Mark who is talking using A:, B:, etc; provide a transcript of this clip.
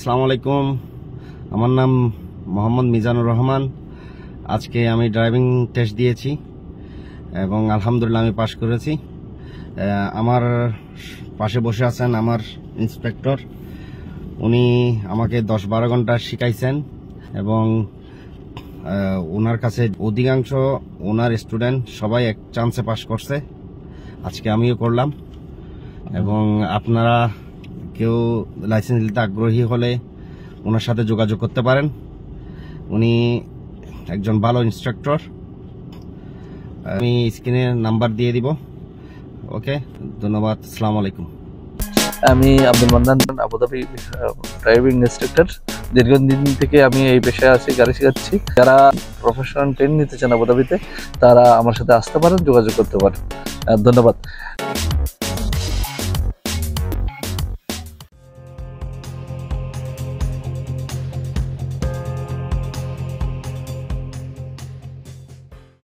A: আসসালামু আলাইকুম। আমার নাম মোহাম্মদ মিজানুর রহমান। আজকে আমি ড্রাইভিং টেস্ট দিয়েছি এবং আলহামদুলিল্লাহ আমি পাশ করেছি। আমার পাশে বসে আছেন আমার ইন্সপেক্টর। উনি আমাকে 10-12 ঘন্টা শিখাইছেন এবং ওনার কাছে অধিকাংশ ওনার স্টুডেন্ট সবাই এক চান্সে পাশ করছে। আজকে আমিও করলাম। এবং আপনারা কেউ লাইসেন্স নিতে আগ্রহী হলে ওনার সাথে যোগাযোগ করতে পারেন। উনি একজন ভালো ইনস্ট্রাক্টর। আমি স্ক্রিনে নাম্বার দিয়ে দিব। ওকে, ধন্যবাদ। আসসালামু আলাইকুম।
B: আমি Abdul Mannan, Abu Dhabi driving instructor. দীর্ঘদিন থেকে আমি এই পেশায় আছি, গাড়ি শেখাচ্ছি। যারা প্রফেশনাল ট্রেন নিতে চান আবুধাবিতে, তারা আমার সাথে আসতে পারেন, যোগাযোগ করতে পারেন। ধন্যবাদ।